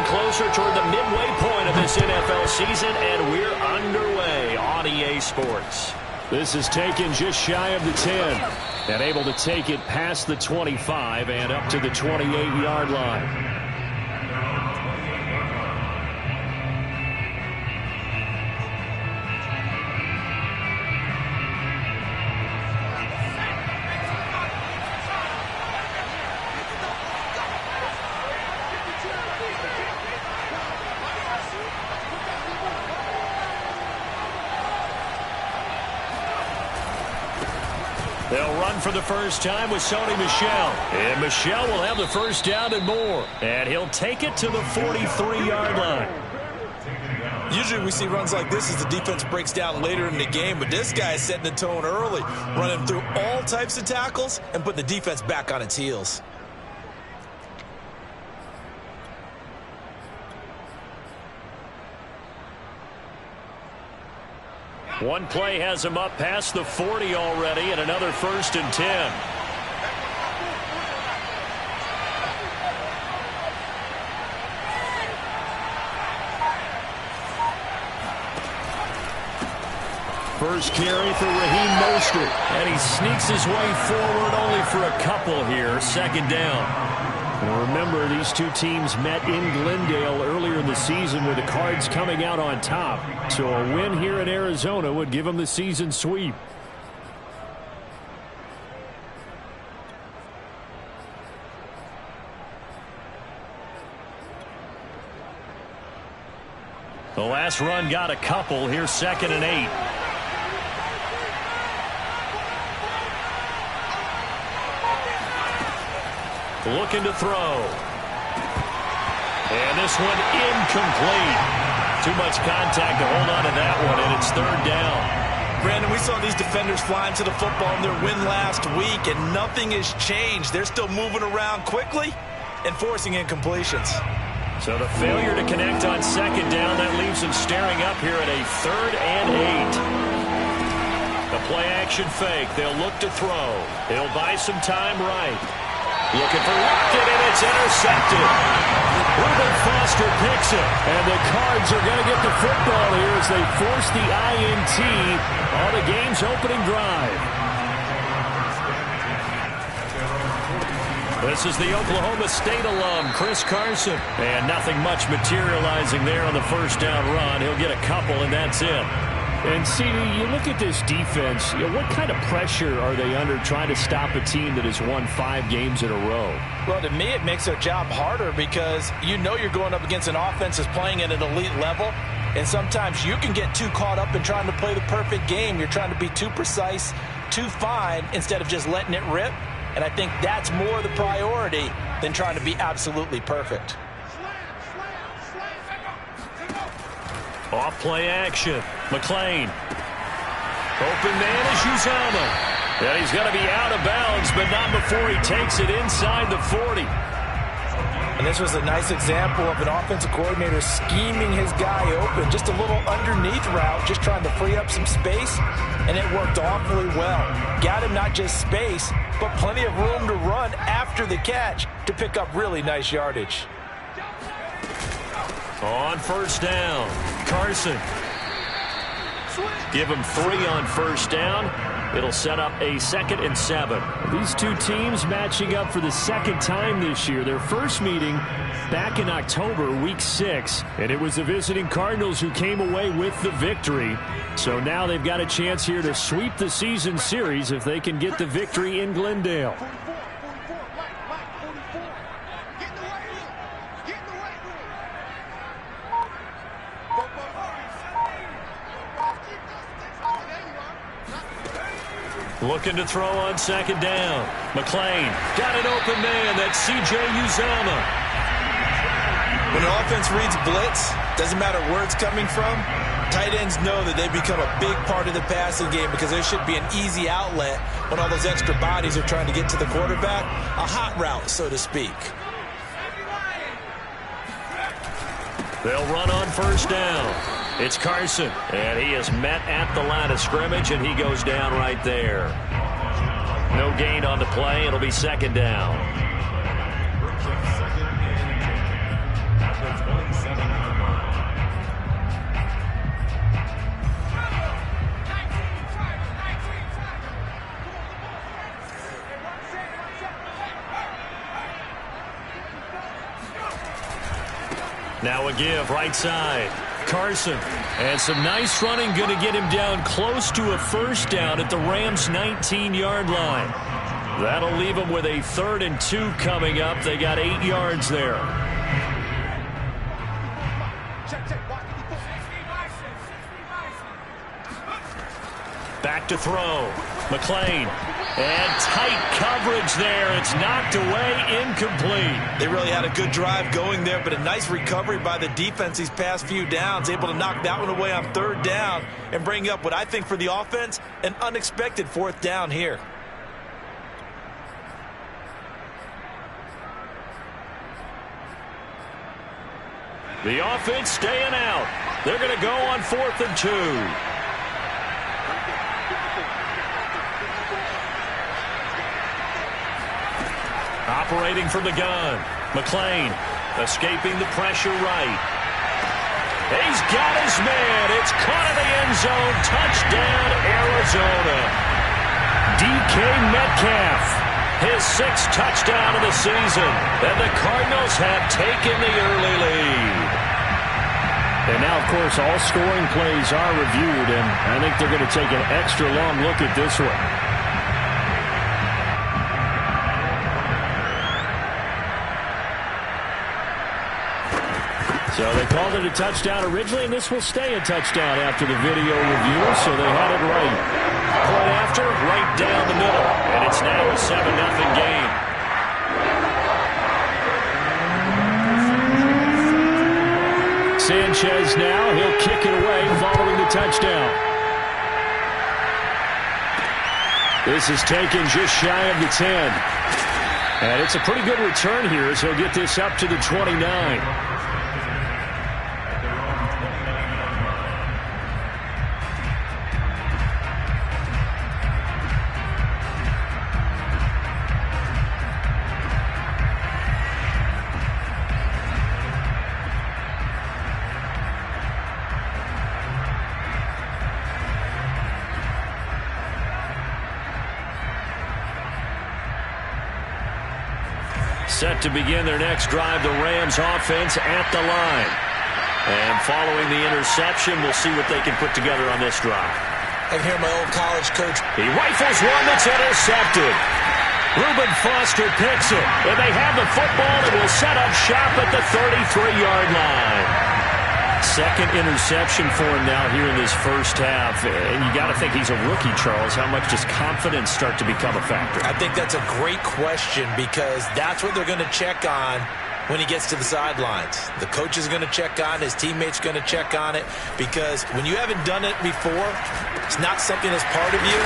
closer toward the midway point of this NFL season, and we're underway on EA Sports. This is taken just shy of the 10, and able to take it past the 25 and up to the 28-yard line. They'll run for the first time with Sony Michel. And Michel will have the first down and more. And he'll take it to the 43-yard line. Usually we see runs like this as the defense breaks down later in the game, but this guy is setting the tone early, running through all types of tackles and putting the defense back on its heels. One play has him up past the 40 already, and another 1st and 10. First carry for Raheem Mostert. And he sneaks his way forward only for a couple here. 2nd down. And remember, these two teams met in Glendale earlier in the season with the Cards coming out on top. So a win here in Arizona would give them the season sweep. The last run got a couple. Here's 2nd and 8. Looking to throw. And this one incomplete. Too much contact to hold on to that one, and it's 3rd down. Brandon, we saw these defenders flying to the football in their win last week, and nothing has changed. They're still moving around quickly and forcing incompletions. So the failure to connect on 2nd down, that leaves them staring up here at a 3rd and 8. The play action fake. They'll look to throw. He'll buy some time right. Looking for Lockett, and it's intercepted. Reuben Foster picks it. And the Cards are going to get the football here as they force the INT on the game's opening drive. This is the Oklahoma State alum, Chris Carson. And nothing much materializing there on the 1st down run. He'll get a couple, and that's it. And, CD, you look at this defense, what kind of pressure are they under trying to stop a team that has won 5 games in a row? Well, to me, it makes their job harder because you know you're going up against an offense that's playing at an elite level, and sometimes you can get too caught up in trying to play the perfect game. You're trying to be too precise, too fine, instead of just letting it rip, and I think that's more the priority than trying to be absolutely perfect. Off play action. McLean. Open man is Uzomah. And he's going to be out of bounds, but not before he takes it inside the 40. And this was a nice example of an offensive coordinator scheming his guy open. Just a little underneath route, just trying to free up some space, and it worked awfully well. Got him not just space, but plenty of room to run after the catch to pick up really nice yardage. On 1st down, Carson. Give him 3 on 1st down. It'll set up a 2nd and 7. These two teams matching up for the 2nd time this year. Their first meeting back in October, week 6. And it was the visiting Cardinals who came away with the victory. So now they've got a chance here to sweep the season series if they can get the victory in Glendale. Looking to throw on 2nd down. McLean got an open man. That's C.J. Uzomah. When an offense reads blitz, doesn't matter where it's coming from, tight ends know that they become a big part of the passing game because there should be an easy outlet when all those extra bodies are trying to get to the quarterback. A hot route, so to speak. They'll run on 1st down. It's Carson, and he is met at the line of scrimmage, and he goes down right there. No gain on the play. It'll be 2nd down. Now a give right side. Carson. And some nice running going to get him down close to a first down at the Rams' 19-yard line. That'll leave him with a 3rd and 2 coming up. They got 8 yards there. Back to throw. McLean. And tight coverage there. It's knocked away, incomplete. They really had a good drive going there, but a nice recovery by the defense these past few downs. Able to knock that one away on 3rd down and bring up what I think for the offense, an unexpected 4th down here. The offense staying out. They're going to go on 4th and 2. Operating from the gun. McLean escaping the pressure right. He's got his man. It's caught in the end zone. Touchdown, Arizona. DK Metcalf. His 6th touchdown of the season. And the Cardinals have taken the early lead. And now, of course, all scoring plays are reviewed, and I think they're going to take an extra long look at this one. So they called it a touchdown originally, and this will stay a touchdown after the video review, so they had it right. Point after, right down the middle, and it's now a 7-0 game. Sanchez now, he'll kick it away following the touchdown. This is taken just shy of the 10. And it's a pretty good return here as he'll get this up to the 29. Set to begin their next drive, the Rams offense at the line. And following the interception, we'll see what they can put together on this drive. I hear my old college coach. He rifles one that's intercepted. Reuben Foster picks it. And they have the football and will set up shop at the 33-yard line. 2nd interception for him now here in this first half. And you got to think he's a rookie, Charles. How much does confidence start to become a factor? I think that's a great question because that's what they're going to check on when he gets to the sidelines. The coach is going to check on, his teammates going to check on it, because when you haven't done it before, it's not something that's part of you.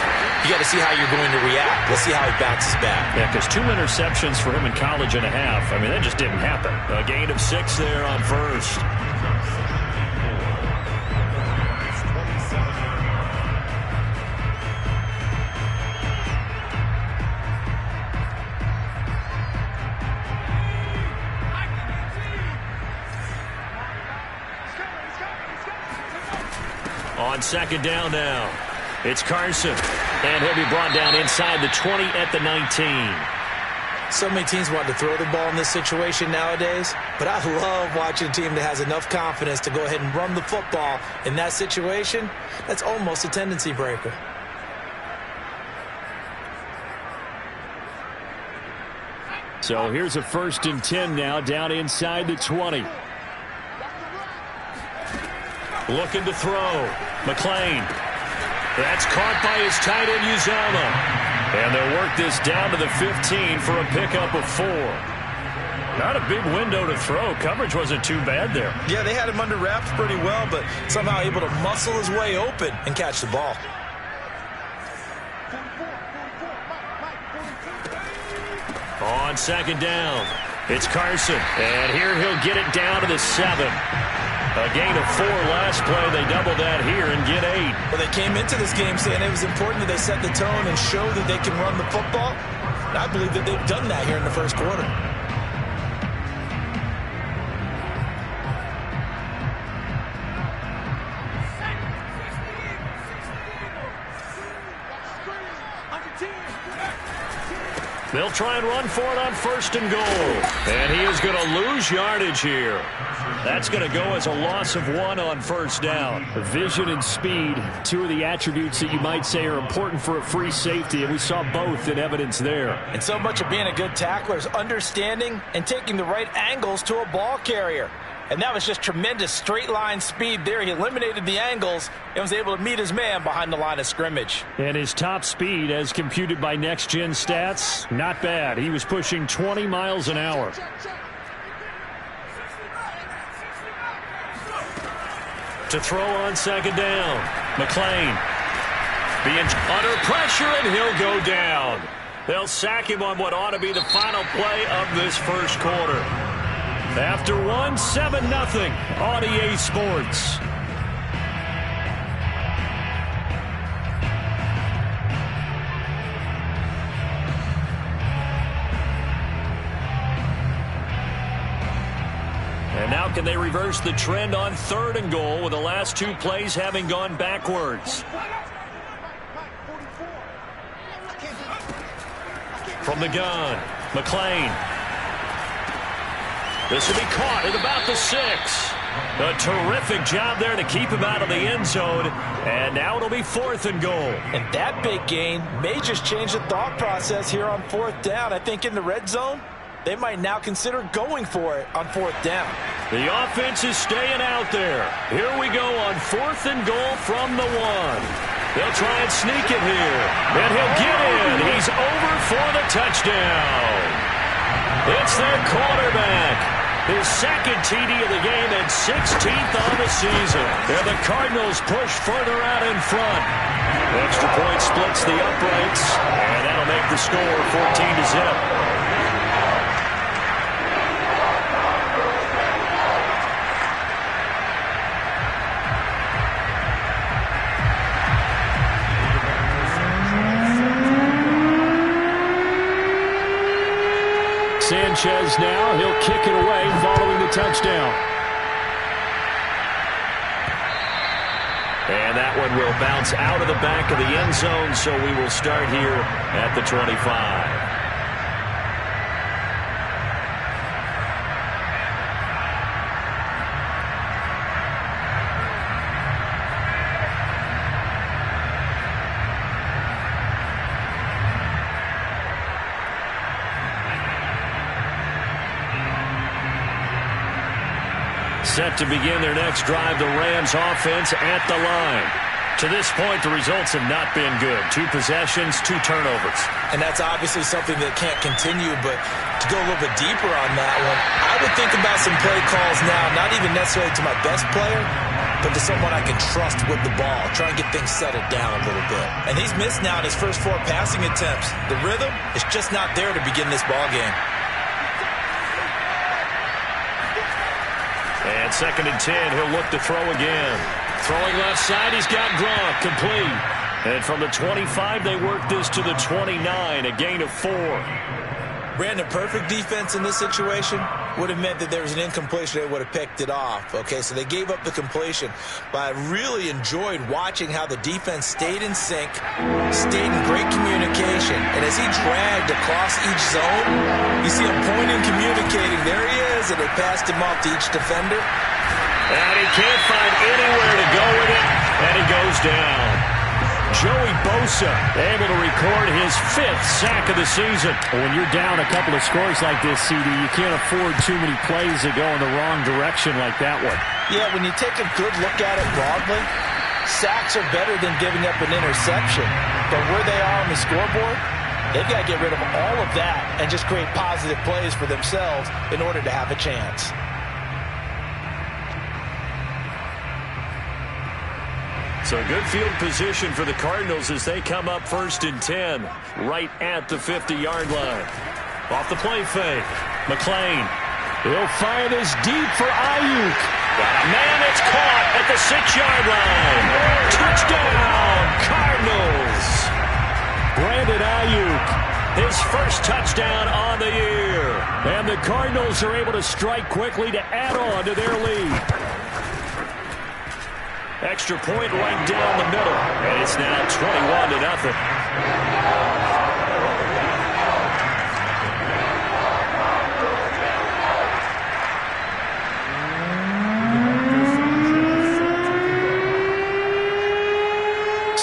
You got to see how you're going to react. Let's see how he bounces back. Yeah, because 2 interceptions for him in college and a half. I mean, that just didn't happen. A gain of 6 there on first. On 2nd down now, it's Carson. And he'll be brought down inside the 20 at the 19. So many teams want to throw the ball in this situation nowadays, but I love watching a team that has enough confidence to go ahead and run the football in that situation. That's almost a tendency breaker. So here's a 1st and 10 now, down inside the 20. Looking to throw. McLean. That's caught by his tight end, Uzama. And they'll work this down to the 15 for a pickup of 4. Not a big window to throw. Coverage wasn't too bad there. Yeah, they had him under wraps pretty well, but somehow able to muscle his way open and catch the ball. On 2nd down, it's Carson. And here he'll get it down to the 7. A gain of 4 last play. They double that here and get 8. Well, they came into this game saying it was important that they set the tone and show that they can run the football. And I believe that they've done that here in the first quarter. They'll try and run for it on 1st and goal. And he is going to lose yardage here. That's going to go as a loss of 1 on first down. Vision and speed, two of the attributes that you might say are important for a free safety, and we saw both in evidence there. And so much of being a good tackler is understanding and taking the right angles to a ball carrier. And that was just tremendous straight line speed there. He eliminated the angles and was able to meet his man behind the line of scrimmage. And his top speed, as computed by Next Gen Stats, not bad. He was pushing 20 miles an hour. To throw on second down, McClain being under pressure, and he'll go down. They'll sack him on what ought to be the final play of this first quarter. After 7-0 on EA Sports. And now can they reverse the trend on 3rd and goal with the last 2 plays having gone backwards? From the gun, McClain. This will be caught at about the 6. A terrific job there to keep him out of the end zone. And now it'll be 4th and goal. And that big gain may just change the thought process here on 4th down. I think in the red zone, they might now consider going for it on 4th down. The offense is staying out there. Here we go on 4th and goal from the 1. They'll try and sneak it here. And he'll get in. He's over for the touchdown. It's their quarterback. His second TD of the game and 16th on the season. And the Cardinals push further out in front. Extra point splits the uprights. And that'll make the score 14-0. Sanchez now, he'll kick it away following the touchdown. And that one will bounce out of the back of the end zone, so we will start here at the 25. Set to begin their next drive, the Rams offense at the line. To this point, the results have not been good. 2 possessions, 2 turnovers. And that's obviously something that can't continue, but to go a little bit deeper on that one, I would think about some play calls now, not even necessarily to my best player, but to someone I can trust with the ball. Try and get things settled down a little bit. And he's missed now in his first 4 passing attempts. The rhythm is just not there to begin this ball game. And 2nd and 10, he'll look to throw again. Throwing left side, he's got Gronk, complete. And from the 25, they work this to the 29, a gain of 4. Brandon, perfect defense in this situation would have meant that there was an incompletion. They would have picked it off. Okay, so they gave up the completion. But I really enjoyed watching how the defense stayed in sync, stayed in great communication. And as he dragged across each zone, you see him pointing, communicating. There he is, and they passed him off to each defender. And he can't find anywhere to go with it, and he goes down. Joey Bosa able to record his 5th sack of the season. When you're down a couple of scores like this, CD, you can't afford too many plays that go in the wrong direction like that one. Yeah, when you take a good look at it broadly, sacks are better than giving up an interception. But where they are on the scoreboard, they've got to get rid of all of that and just create positive plays for themselves in order to have a chance. So good field position for the Cardinals as they come up 1st and 10, right at the 50-yard line. Off the play fake, McClain. He'll fire this deep for Ayuk. Got a man that's caught at the 6-yard line. Touchdown, Cardinals. Brandon Ayuk. His first touchdown on the year. And the Cardinals are able to strike quickly to add on to their lead. Extra point right down the middle. And it's now 21-0.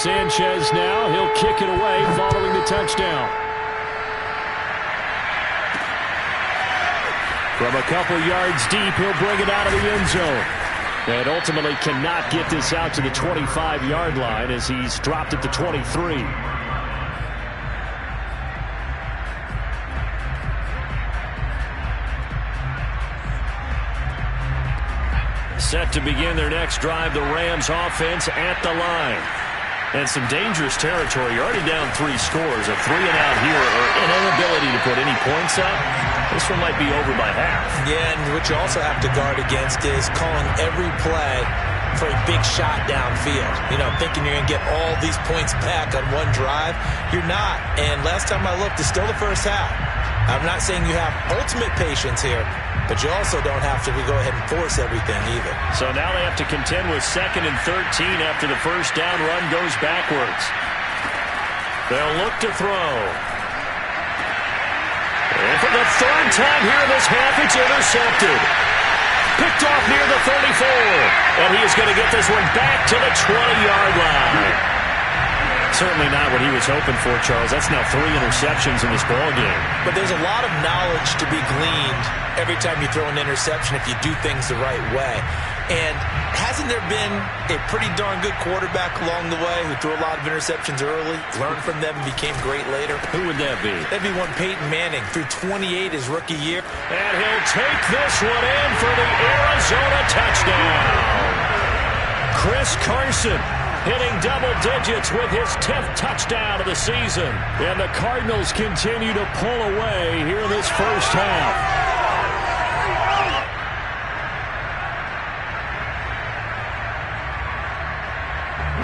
Sanchez now. He'll kick it away following the touchdown. From a couple yards deep, he'll bring it out of the end zone. And ultimately cannot get this out to the 25-yard line as he's dropped at the 23. Set to begin their next drive, the Rams offense at the line. And some dangerous territory. You're already down 3 scores. A 3-and-out here or an inability to put any points up. This one might be over by half. Yeah, and what you also have to guard against is calling every play for a big shot downfield. You know, thinking you're going to get all these points back on one drive. You're not. And last time I looked, it's still the first half. I'm not saying you have ultimate patience here, but you also don't have to go ahead and force everything either. So now they have to contend with 2nd and 13 after the first down run goes backwards. They'll look to throw. And for the 3rd time here in this half, it's intercepted. Picked off near the 34. And he is going to get this one back to the 20-yard line. Certainly not what he was hoping for, Charles. That's now 3 interceptions in this ballgame. But there's a lot of knowledge to be gleaned every time you throw an interception if you do things the right way. And hasn't there been a pretty darn good quarterback along the way who threw a lot of interceptions early, learned from them, and became great later? Who would that be? That'd be one Peyton Manning, threw 28 his rookie year. And he'll take this one in for the Arizona touchdown. Chris Carson hitting double digits with his 10th touchdown of the season. And the Cardinals continue to pull away here in this first half.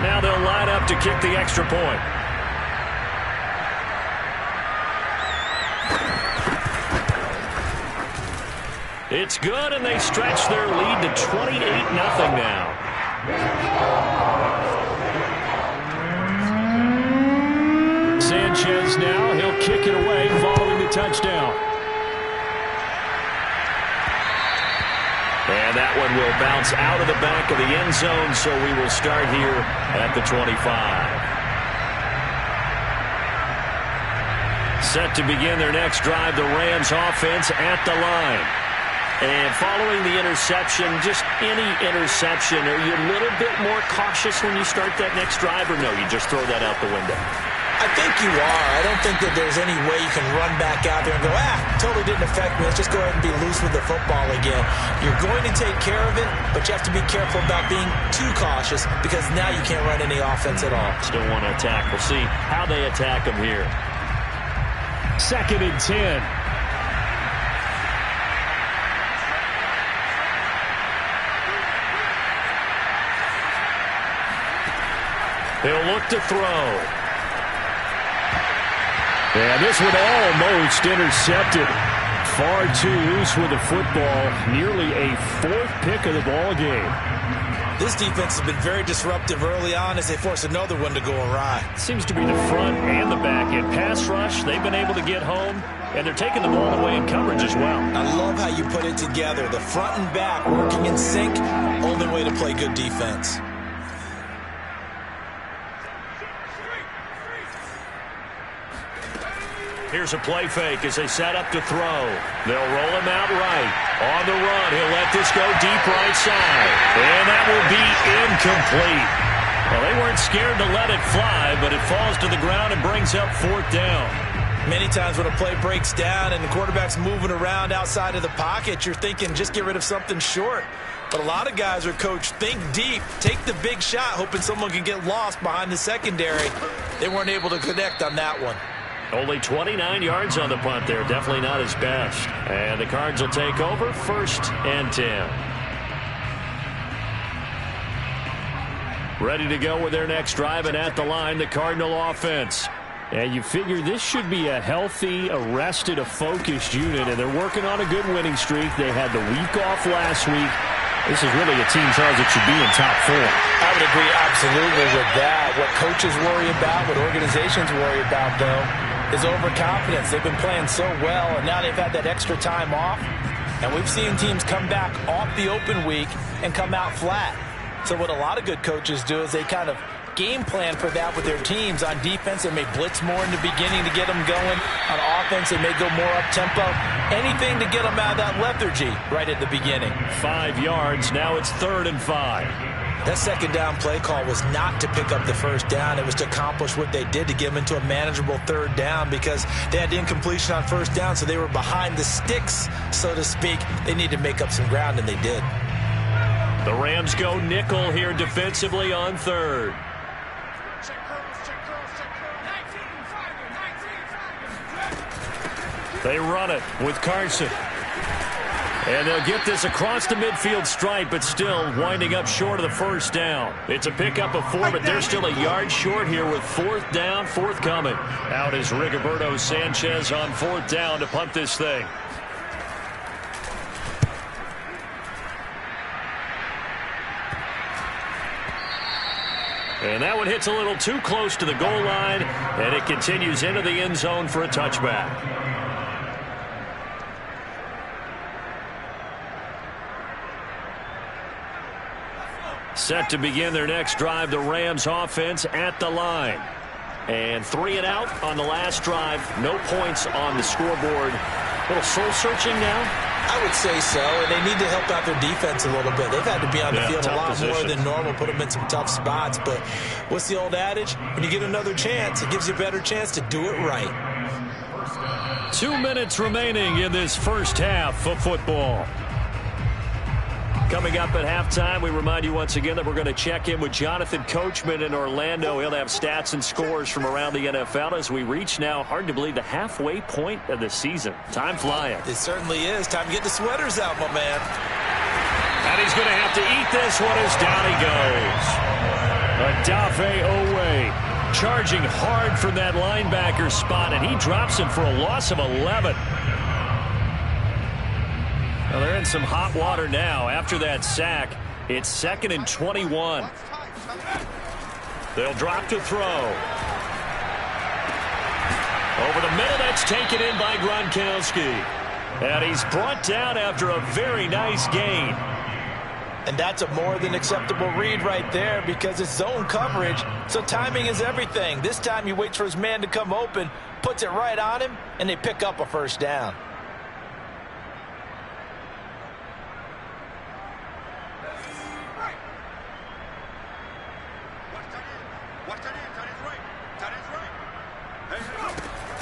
Now they'll line up to kick the extra point. It's good, and they stretch their lead to 28-0 now. Sanchez now. He'll kick it away following the touchdown. And that one will bounce out of the back of the end zone, so we will start here at the 25. Set to begin their next drive, the Rams offense at the line. And following the interception, just any interception, are you a little bit more cautious when you start that next drive, or no, you just throw that out the window? I think you are. I don't think that there's any way you can run back out there and go, totally didn't affect me. Let's just go ahead and be loose with the football again. You're going to take care of it, but you have to be careful about being too cautious because now you can't run any offense at all. Still want to attack. We'll see how they attack them here. 2nd and 10. They'll look to throw. And this one almost intercepted. Far too loose with the football. Nearly a 4th pick of the ball game. This defense has been very disruptive early on as they force another one to go awry. Seems to be the front and the back end. Pass rush, they've been able to get home, and they're taking the ball away in coverage as well. I love how you put it together. The front and back working in sync. Only way to play good defense. Here's a play fake as they set up to throw. They'll roll him out right. On the run, he'll let this go deep right side. And that will be incomplete. Well, they weren't scared to let it fly, but it falls to the ground and brings up 4th down. Many times when a play breaks down and the quarterback's moving around outside of the pocket, you're thinking just get rid of something short. But a lot of guys are coached, think deep, take the big shot, hoping someone can get lost behind the secondary. They weren't able to connect on that one. Only 29 yards on the punt there. Definitely not his best. And the Cards will take over 1st and 10. Ready to go with their next drive, and at the line, the Cardinal offense. And you figure this should be a healthy, a focused unit, and they're working on a good winning streak. They had the week off last week. This is really a team, Charles, that should be in top 4. I would agree absolutely with that. What coaches worry about, what organizations worry about, though, is overconfidence. They've been playing so well, and now they've had that extra time off. And we've seen teams come back off the open week and come out flat. So what a lot of good coaches do is they kind of game plan for that with their teams. On defense, they may blitz more in the beginning to get them going. On offense, they may go more up-tempo. Anything to get them out of that lethargy right at the beginning. 5 yards. Now it's 3rd and 5. That second down play call was not to pick up the first down. It was to accomplish what they did, to get them into a manageable 3rd down, because they had incompletion on first down, so they were behind the sticks, so to speak. They needed to make up some ground, and they did. The Rams go nickel here defensively on 3rd. They run it with Carson. And they'll get this across the midfield stripe, but still winding up short of the first down. It's a pickup of 4, but they're still a yard short here with 4th down, forthcoming. Out is Rigoberto Sanchez on 4th down to punt this thing. And that one hits a little too close to the goal line, and it continues into the end zone for a touchback. Set to begin their next drive, the Rams offense at the line. And 3 and out on the last drive. No points on the scoreboard. A little soul-searching now? I would say so, and they need to help out their defense a little bit. They've had to be on the field a lot more than normal, put them in some tough spots. But what's the old adage? When you get another chance, it gives you a better chance to do it right. 2 minutes remaining in this first half of football. Coming up at halftime, we remind you once again that we're going to check in with Jonathan Coachman in Orlando. He'll have stats and scores from around the NFL as we reach now, hard to believe, the halfway point of the season. Time flying. It certainly is. Time to get the sweaters out, my man. And he's going to have to eat this one as down he goes. Odafe Owe charging hard from that linebacker spot, and he drops him for a loss of 11. Well, they're in some hot water now. After that sack, it's 2nd and 21. They'll drop to throw. Over the middle, that's taken in by Gronkowski. And he's brought down after a very nice gain. And that's a more than acceptable read right there, because it's zone coverage, so timing is everything. This time he waits for his man to come open, puts it right on him, and they pick up a first down.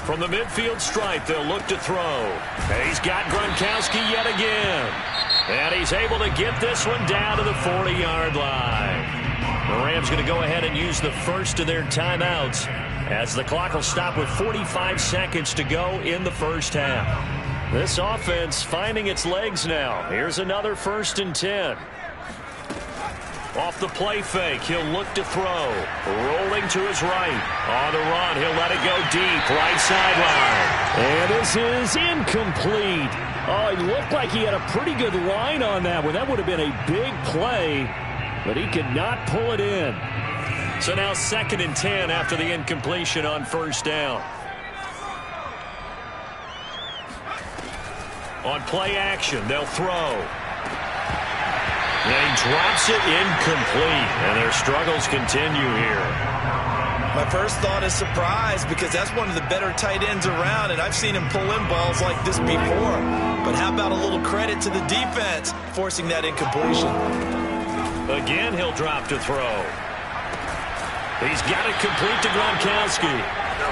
From the midfield stripe, they'll look to throw. And he's got Gronkowski yet again. And he's able to get this one down to the 40-yard line. The Rams going to go ahead and use the first of their timeouts, as the clock will stop with 45 seconds to go in the first half. This offense finding its legs now. Here's another 1st and 10. Off the play fake, he'll look to throw. Rolling to his right. On the run, he'll let it go deep. Right sideline. And this is incomplete. Oh, it looked like he had a pretty good line on that one. That would have been a big play, but he could not pull it in. So now 2nd and 10 after the incompletion on first down. On play action, they'll throw. And he drops it incomplete, and their struggles continue here. My first thought is surprise, because that's one of the better tight ends around, and I've seen him pull in balls like this before. But how about a little credit to the defense forcing that incompletion? Again, he'll drop to throw. He's got it complete to Gronkowski.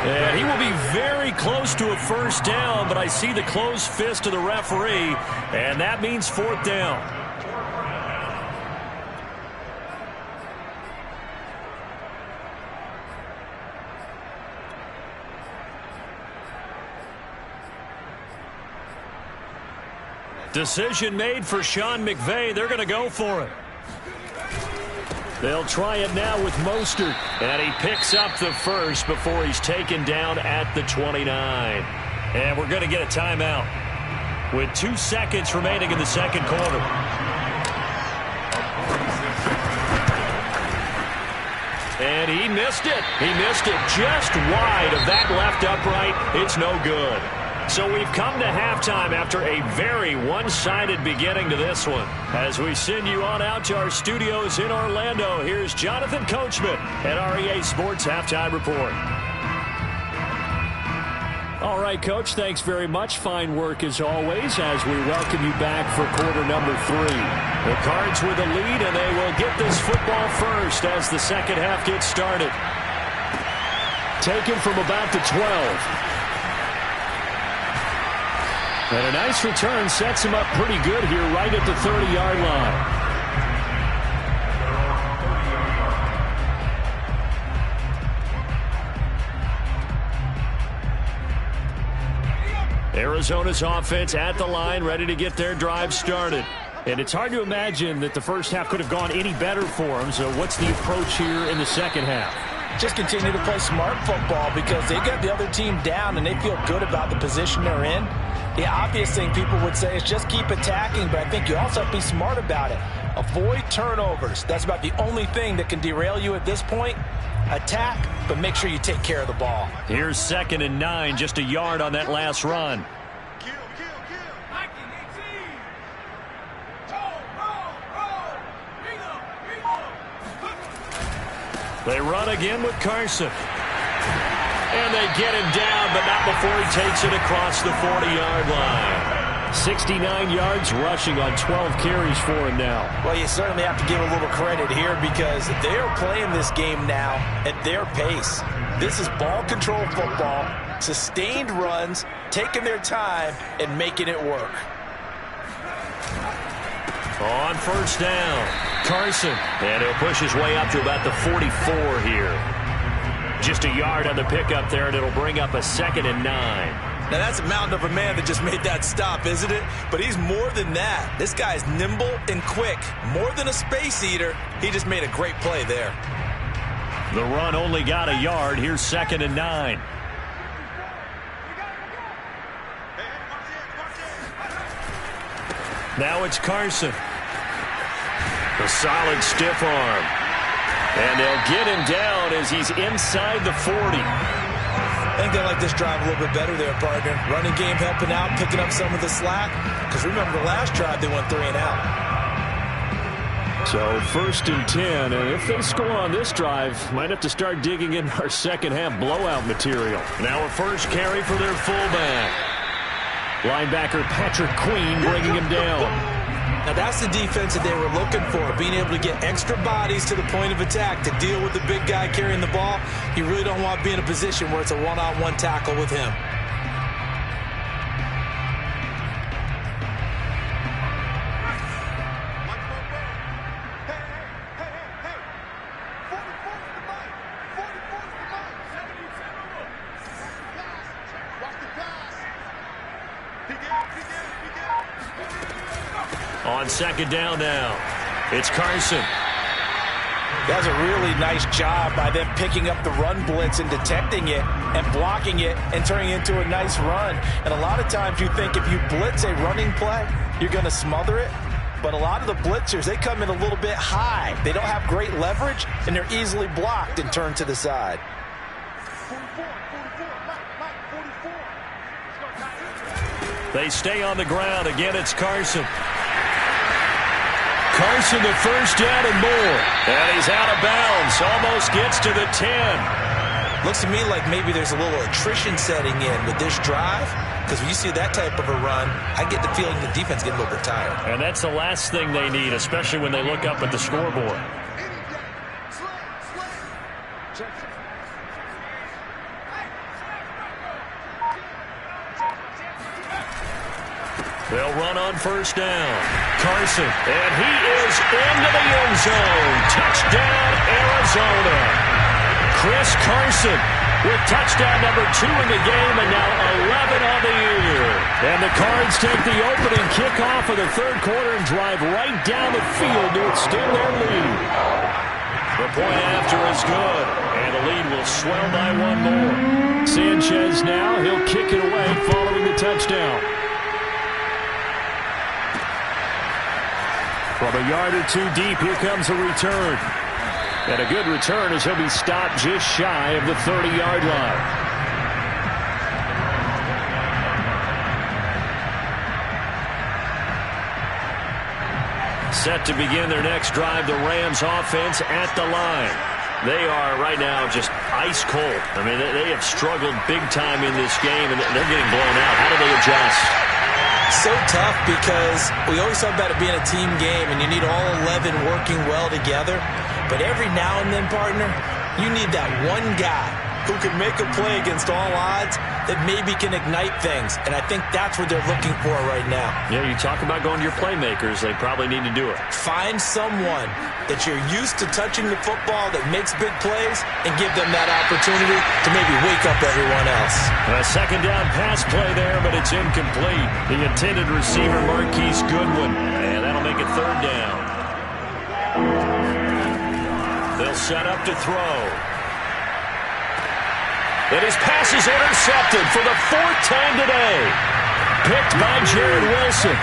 And he will be very close to a first down, but I see the closed fist of the referee, and that means 4th down. Decision made for Sean McVay. They're going to go for it. They'll try it now with Mostert. And he picks up the first before he's taken down at the 29. And we're going to get a timeout with 2 seconds remaining in the second quarter. And he missed it. He missed it just wide of that left upright. It's no good. So we've come to halftime after a very one-sided beginning to this one. As we send you on out to our studios in Orlando, here's Jonathan Coachman at REA Sports Halftime Report. All right, Coach, thanks very much. Fine work as always as we welcome you back for quarter number 3. The Cards with a lead, and they will get this football first as the second half gets started. Taken from about the 12. And a nice return sets him up pretty good here right at the 30-yard line. Arizona's offense at the line, ready to get their drive started. And it's hard to imagine that the first half could have gone any better for them. So what's the approach here in the second half? Just continue to play smart football because they got the other team down and they feel good about the position they're in. The obvious thing people would say is just keep attacking, but I think you also have to be smart about it. Avoid turnovers. That's about the only thing that can derail you at this point. Attack, but make sure you take care of the ball. Here's 2nd and 9, just a yard on that last run. They run again with Carson. And they get him down, but not before he takes it across the 40-yard line. 69 yards rushing on 12 carries for him now. Well, you certainly have to give a little credit here because they are playing this game now at their pace. This is ball control football, sustained runs, taking their time, and making it work. On first down, Carson. And he'll push his way up to about the 44 here. Just a yard on the pickup there, and it'll bring up a 2nd and 9. Now, that's a mountain of a man that just made that stop, isn't it? But he's more than that. This guy's nimble and quick. More than a space eater, he just made a great play there. The run only got a yard. Here's 2nd and 9. Now it's Carson. A solid stiff arm. And they'll get him down as he's inside the 40. I think they like this drive a little bit better there, partner. Running game helping out, picking up some of the slack. Because remember, the last drive, they went 3 and out. So 1st and 10. And if they score on this drive, might have to start digging in our second half blowout material. Now a first carry for their fullback. Linebacker Patrick Queen bringing him down. Now that's the defense that they were looking for, being able to get extra bodies to the point of attack to deal with the big guy carrying the ball. You really don't want to be in a position where it's a one-on-one tackle with him. On 2nd down now, it's Carson. That's a really nice job by them picking up the run blitz and detecting it and blocking it and turning it into a nice run. And a lot of times you think if you blitz a running play, you're going to smother it. But a lot of the blitzers, they come in a little bit high. They don't have great leverage, and they're easily blocked and turned to the side. They stay on the ground. Again, it's Carson. Carson, the first down and more. And he's out of bounds. Almost gets to the 10. Looks to me like maybe there's a little attrition setting in with this drive. Because when you see that type of a run, I get the feeling the defense getting a little bit tired. And that's the last thing they need, especially when they look up at the scoreboard. They'll run on first down. Carson, and he is into the end zone. Touchdown, Arizona. Chris Carson with touchdown number 2 in the game, and now 11 on the year. And the Cards take the opening kickoff of the third quarter and drive right down the field to extend their lead. The point after is good, and the lead will swell by 1 more. Sanchez now, he'll kick it away following the touchdown. From a yard or 2 deep, here comes a return. And a good return as he'll be stopped just shy of the 30-yard line. set to begin their next drive, the Rams offense at the line. They are right now just ice cold. I mean, they have struggled big time in this game, and they're getting blown out. How do they adjust? So tough because we always talk about it being a team game, and you need all 11 working well together. But every now and then, partner, you need that one guy who can make a play against all odds that maybe can ignite things. And I think that's what they're looking for right now. Yeah, you talk about going to your playmakers. They probably need to do it. Find someone that you're used to touching the football that makes big plays and give them that opportunity to maybe wake up everyone else. A second down pass play there, but it's incomplete. The intended receiver, Marquise Goodwin. And that'll make it third down. They'll set up to throw. And his pass is intercepted for the 4th time today. Picked by Jared Wilson.